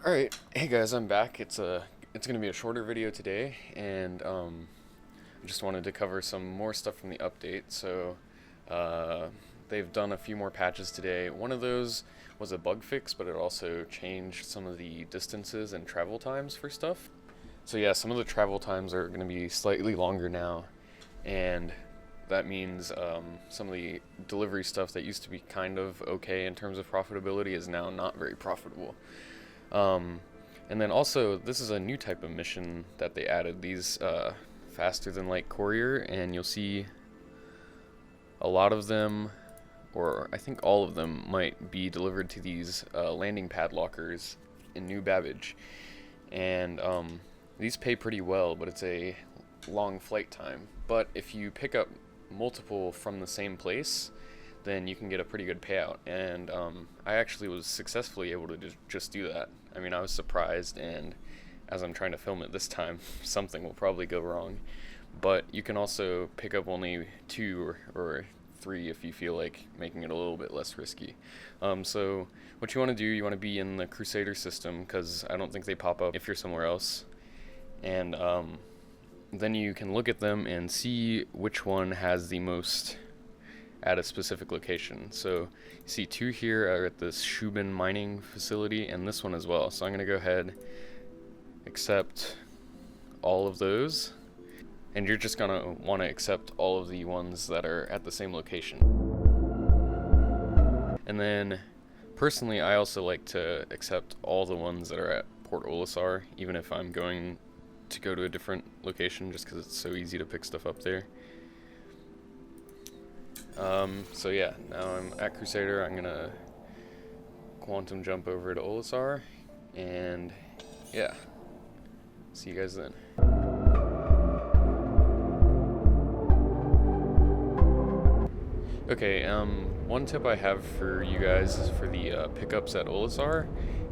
Alright, hey guys, I'm back. It's gonna be a shorter video today, and I just wanted to cover some more stuff from the update. So they've done a few more patches today. One of those was a bug fix, but it also changed some of the distances and travel times for stuff. So yeah, some of the travel times are gonna be slightly longer now, and that means some of the delivery stuff that used to be kind of okay in terms of profitability is now not very profitable. And then also, this is a new type of mission that they added, these faster than light courier, and you'll see a lot of them, or I think all of them, might be delivered to these landing pad lockers in New Babbage. And these pay pretty well, but it's a long flight time. But if you pick up multiple from the same place, then you can get a pretty good payout. And I actually was successfully able to just do that. I mean, I was surprised, and as I'm trying to film it this time, something will probably go wrong. But you can also pick up only 2 or 3 if you feel like making it a little bit less risky. So what you want to do, you want to be in the Crusader system, because I don't think they pop up if you're somewhere else. And then you can look at them and see which one has the most at a specific location. So you see 2 here are at this Shubin mining facility, and this one as well. So I'm going to go ahead, accept all of those, and you're just going to want to accept all of the ones that are at the same location. And then personally, I also like to accept all the ones that are at Port Olisar, even if I'm going to go to a different location, just because it's so easy to pick stuff up there. So yeah, now I'm at Crusader. I'm gonna quantum jump over to Olisar, and yeah, see you guys then. Okay, one tip I have for you guys for the pickups at Olisar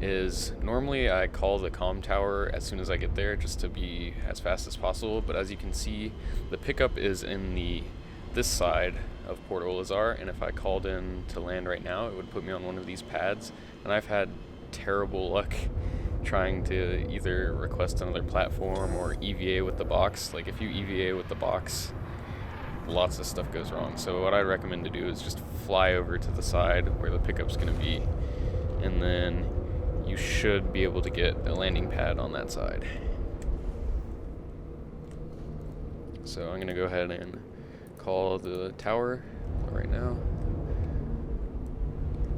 is normally I call the comm tower as soon as I get there just to be as fast as possible, but as you can see, the pickup is in this side of Port Olisar, and if I called in to land right now, it would put me on one of these pads, and I've had terrible luck trying to either request another platform or EVA with the box. Like, if you EVA with the box, lots of stuff goes wrong. So what I recommend to do is just fly over to the side where the pickup's going to be, and then you should be able to get a landing pad on that side. So I'm going to go ahead and call the tower right now.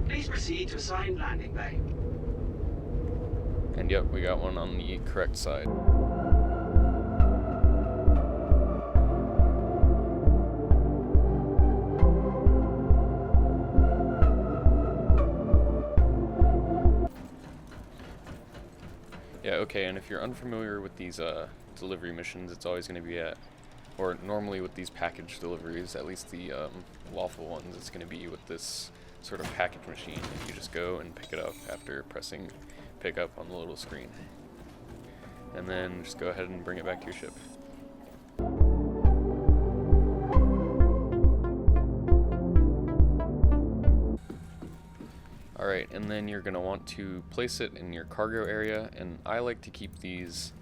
Please proceed to assigned landing bay. And yep, we got one on the correct side. Yeah, okay, and if you're unfamiliar with these delivery missions, it's always going to be at, or normally with these package deliveries, at least the lawful ones, it's going to be with this sort of package machine, and you just go and pick it up after pressing pick up on the little screen. And then just go ahead and bring it back to your ship. Alright, and then you're going to want to place it in your cargo area, and I like to keep these,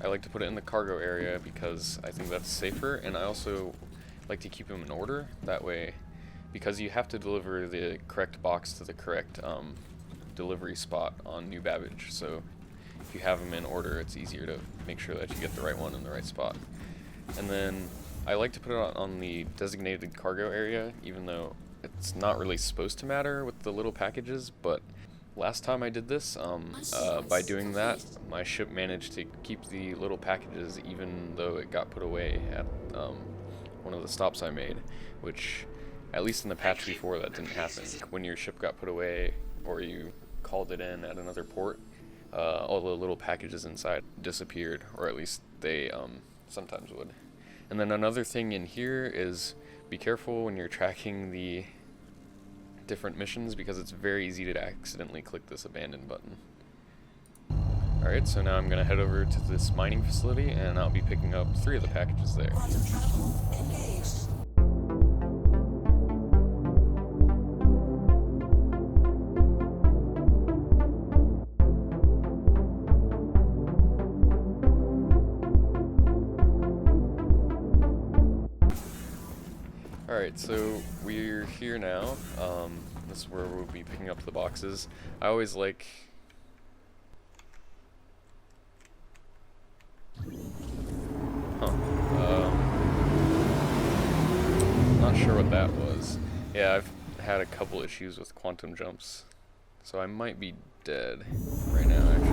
I like to put it in the cargo area because I think that's safer, and I also like to keep them in order. That way, because you have to deliver the correct box to the correct delivery spot on New Babbage, so if you have them in order, it's easier to make sure that you get the right one in the right spot. And then I like to put it on the designated cargo area, even though it's not really supposed to matter with the little packages, but last time I did this, by doing that, my ship managed to keep the little packages even though it got put away at one of the stops I made, which, at least in the patch before, that didn't happen. When your ship got put away, or you called it in at another port, all the little packages inside disappeared, or at least they sometimes would. And then another thing in here is be careful when you're tracking the different missions, because it's very easy to accidentally click this abandon button. Alright, so now I'm going to head over to this mining facility, and I'll be picking up 3 of the packages there. Alright, so we're here now. This is where we'll be picking up the boxes. I always like... Not sure what that was. Yeah, I've had a couple issues with quantum jumps, so I might be dead right now, actually.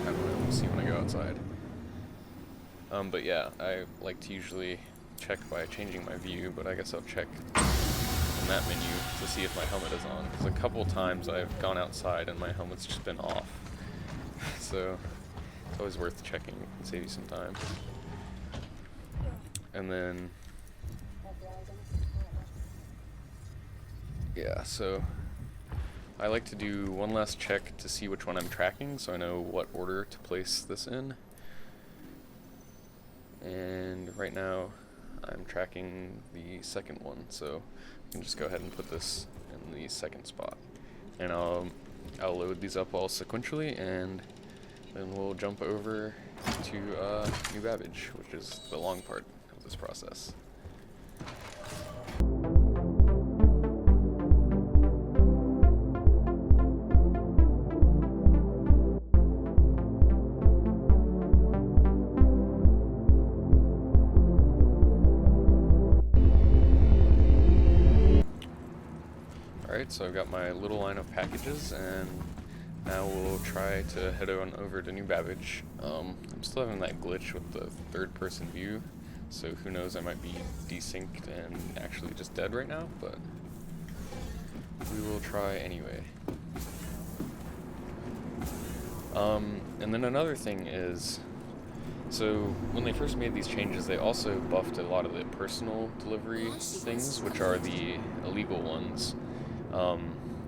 I don't know, we'll see when I go outside. But yeah, I like to usually check by changing my view, but I guess I'll check in that menu to see if my helmet is on, because a couple times I've gone outside and my helmet's just been off. So it's always worth checking, save you some time. And then, yeah, so I like to do one last check to see which one I'm tracking, so I know what order to place this in. And right now I'm tracking the second one, so I can just go ahead and put this in the second spot. And I'll load these up all sequentially, and then we'll jump over to New Babbage, which is the long part of this process. Alright, so I've got my little line of packages, and now we'll try to head on over to New Babbage. I'm still having that glitch with the third-person view, so who knows, I might be desynced and actually just dead right now, but we will try anyway. And then another thing is, so when they first made these changes, they also buffed a lot of the personal delivery things, which are the illegal ones.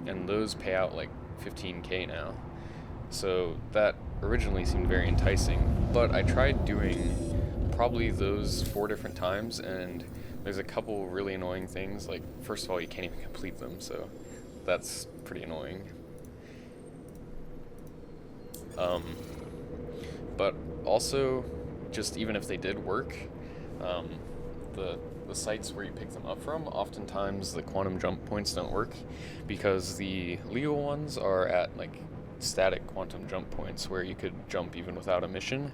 And those pay out like 15k now. So that originally seemed very enticing, but I tried doing probably those 4 different times, and there's a couple really annoying things. Like, first of all, you can't even complete them, so that's pretty annoying. But also, just even if they did work, the sites where you pick them up from, oftentimes the quantum jump points don't work, because the legal ones are at like static quantum jump points where you could jump even without a mission,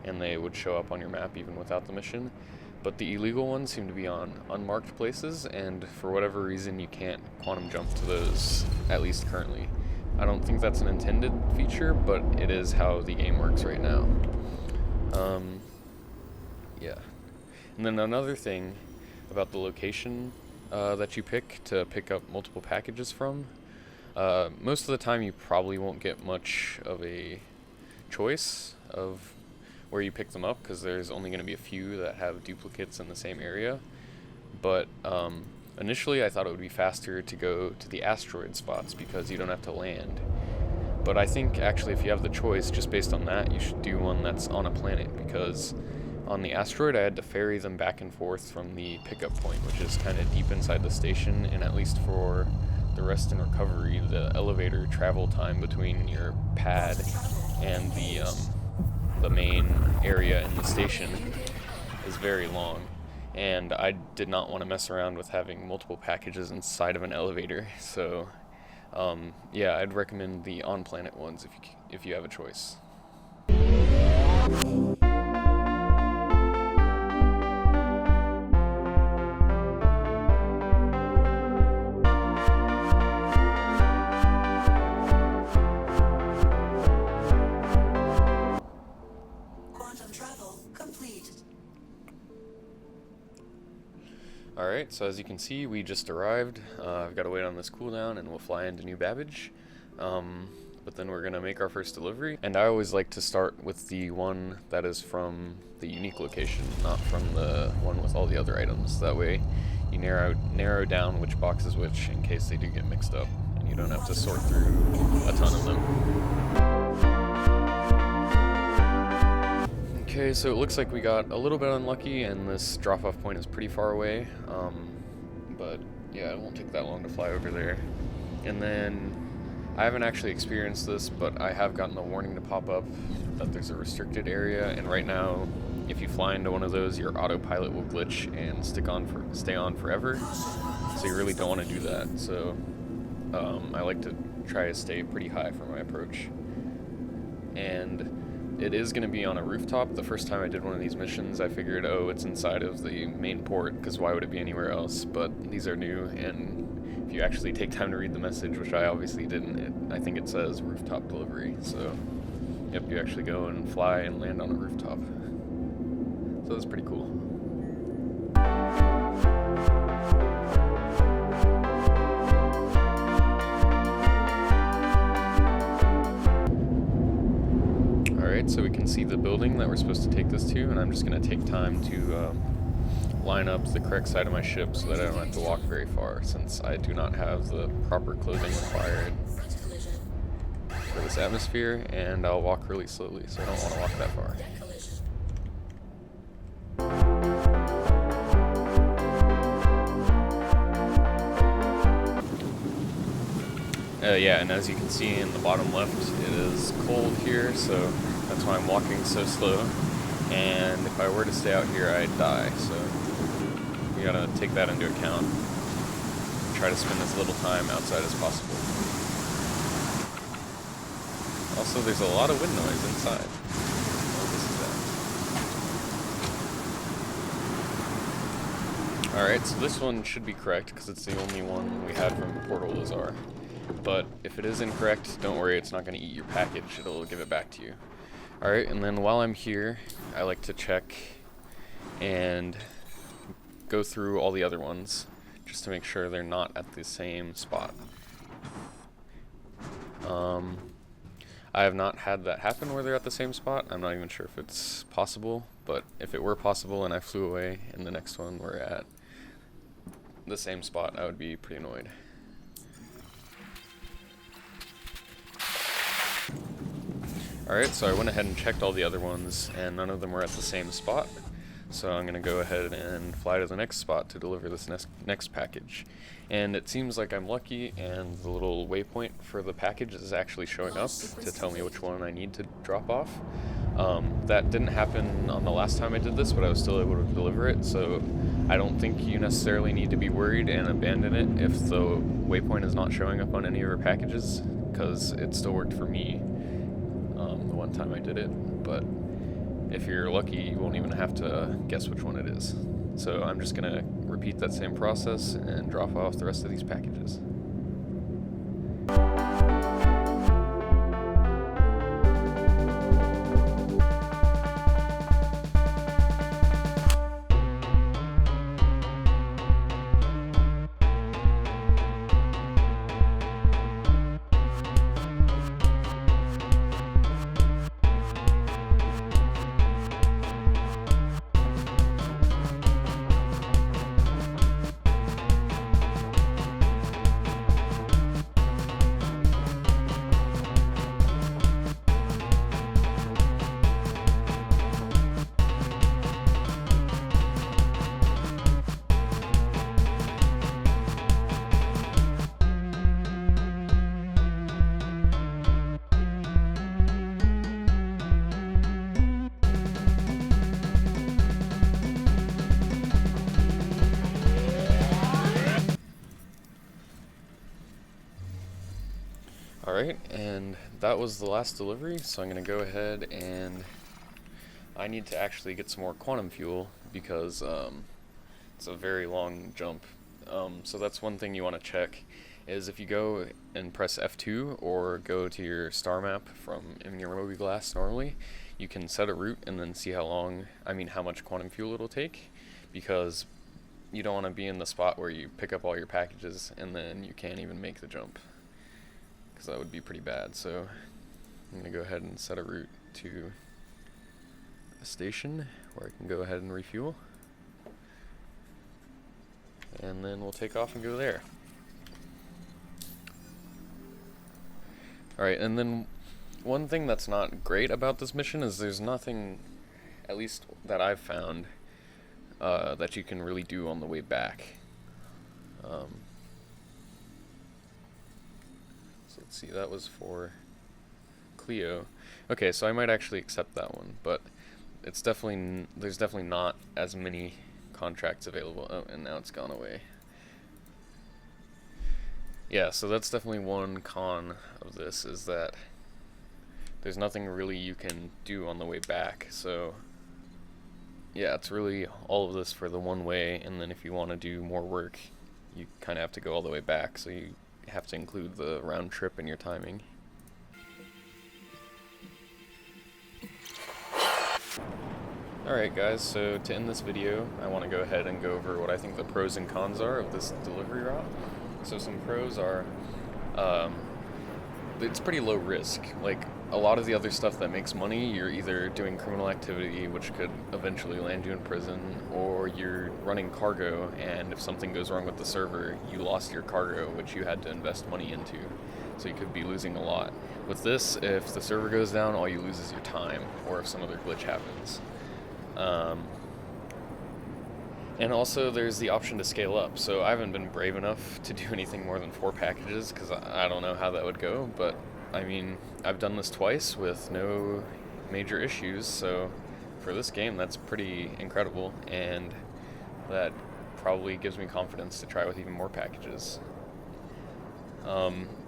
and they would show up on your map even without the mission. But the illegal ones seem to be on unmarked places, and for whatever reason you can't quantum jump to those, at least currently. I don't think that's an intended feature, but it is how the game works right now. Yeah. And then another thing about the location that you pick to pick up multiple packages from. Most of the time you probably won't get much of a choice of where you pick them up, because there's only going to be a few that have duplicates in the same area. But initially I thought it would be faster to go to the asteroid spots because you don't have to land. But I think actually if you have the choice, just based on that, you should do one that's on a planet, because on the asteroid I had to ferry them back and forth from the pickup point, which is kind of deep inside the station, and at least for the rest and recovery, the elevator travel time between your pad and the main area in the station is very long. And I did not want to mess around with having multiple packages inside of an elevator, so yeah, I'd recommend the on-planet ones if you have a choice. Alright, so as you can see, we just arrived. I've got to wait on this cooldown and we'll fly into New Babbage. But then we're going to make our first delivery. And I always like to start with the one that is from the unique location, not from the one with all the other items. That way you narrow down which box is which in case they do get mixed up, and you don't have to sort through a ton of them. Okay, so it looks like we got a little bit unlucky, and this drop-off point is pretty far away, but yeah, it won't take that long to fly over there. And then, I haven't actually experienced this, but I have gotten a warning to pop up that there's a restricted area, and right now if you fly into one of those, your autopilot will glitch and stay on forever. So you really don't want to do that. So I like to try to stay pretty high for my approach. And it is going to be on a rooftop. The first time I did one of these missions, I figured, oh, it's inside of the main port, because why would it be anywhere else? But these are new, and if you actually take time to read the message, which I obviously didn't, I think it says rooftop delivery. So, yep, you actually go and fly and land on a rooftop. So that's pretty cool. Alright, so we can see the building that we're supposed to take this to, and I'm just going to take time to line up the correct side of my ship so that I don't have to walk very far, since I do not have the proper clothing required for this atmosphere, and I'll walk really slowly, so I don't want to walk that far. Yeah, and as you can see in the bottom left, it is cold here, so that's why I'm walking so slow. And if I were to stay out here, I'd die, so we gotta take that into account. Try to spend as little time outside as possible. Also, there's a lot of wind noise inside. Oh, this is bad. Alright, so this one should be correct, because it's the only one we had from Port Olisar. But if it is incorrect, don't worry, it's not going to eat your package, it'll give it back to you. Alright, and then while I'm here, I like to check and go through all the other ones, just to make sure they're not at the same spot. I have not had that happen where they're at the same spot. I'm not even sure if it's possible, but if it were possible and I flew away and the next one were at the same spot, I would be pretty annoyed. Alright, so I went ahead and checked all the other ones, and none of them were at the same spot. So I'm going to go ahead and fly to the next spot to deliver this next package. And it seems like I'm lucky, and the little waypoint for the package is actually showing up to tell me which one I need to drop off. That didn't happen on the last time I did this, but I was still able to deliver it, so I don't think you necessarily need to be worried and abandon it if the waypoint is not showing up on any of your packages, because it still worked for me the one time I did it. But if you're lucky, you won't even have to guess which one it is. So I'm just going to repeat that same process and drop off the rest of these packages. Alright, and that was the last delivery, so I'm going to go ahead and I need to actually get some more quantum fuel because it's a very long jump. So that's one thing you want to check, is if you go and press F2 or go to your star map from in your mobiGlas normally, you can set a route and then see how much quantum fuel it'll take, because you don't want to be in the spot where you pick up all your packages and then you can't even make the jump, because that would be pretty bad. So I'm going to go ahead and set a route to a station where I can go ahead and refuel, and then we'll take off and go there. Alright, and then one thing that's not great about this mission is there's nothing, at least that I've found, that you can really do on the way back. So let's see, that was for Cleo. Okay, so I might actually accept that one, but it's definitely, there's definitely not as many contracts available. Oh, and now it's gone away. Yeah, so that's definitely one con of this, is that there's nothing really you can do on the way back. So yeah, it's really all of this for the one way, and then if you want to do more work, you kind of have to go all the way back, so you have to include the round trip in your timing. Alright guys, so to end this video, I want to go ahead and go over what I think the pros and cons are of this delivery route. So some pros are, it's pretty low risk. Like, a lot of the other stuff that makes money, you're either doing criminal activity, which could eventually land you in prison, or you're running cargo, and if something goes wrong with the server, you lost your cargo, which you had to invest money into. So you could be losing a lot. With this, if the server goes down, all you lose is your time, or if some other glitch happens. And also there's the option to scale up. So I haven't been brave enough to do anything more than 4 packages, because I don't know how that would go, but I mean, I've done this twice with no major issues, so for this game that's pretty incredible, and that probably gives me confidence to try with even more packages.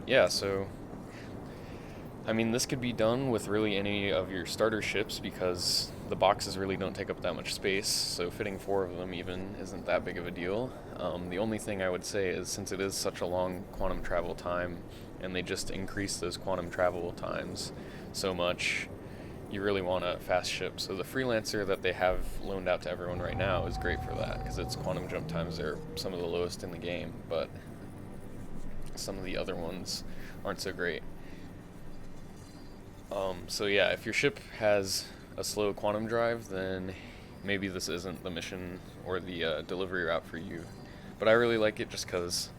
Yeah, so I mean, this could be done with really any of your starter ships, because the boxes really don't take up that much space, so fitting 4 of them even isn't that big of a deal. The only thing I would say is, since it is such a long quantum travel time, and they just increase those quantum travel times so much, you really want a fast ship. So the Freelancer that they have loaned out to everyone right now is great for that, because its quantum jump times are some of the lowest in the game, but some of the other ones aren't so great. So yeah, if your ship has a slow quantum drive, then maybe this isn't the mission or the delivery route for you. But I really like it just because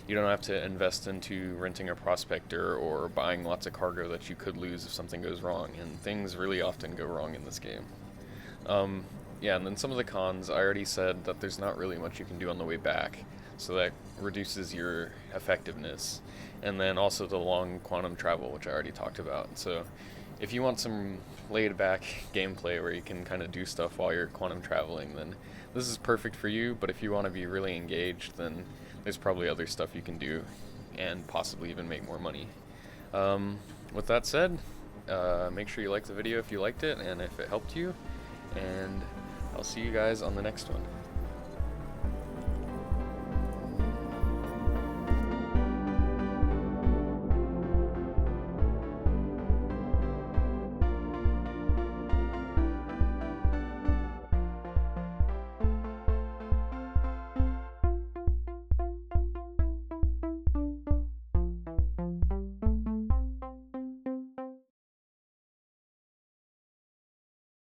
you don't have to invest into renting a prospector or buying lots of cargo that you could lose if something goes wrong, and things really often go wrong in this game. Yeah, and then some of the cons, I already said that there's not really much you can do on the way back, so that reduces your effectiveness. And then also the long quantum travel, which I already talked about. So if you want some laid back gameplay where you can kind of do stuff while you're quantum traveling, then this is perfect for you. But if you want to be really engaged, then there's probably other stuff you can do and possibly even make more money. With that said, make sure you like the video if you liked it and if it helped you, and I'll see you guys on the next one.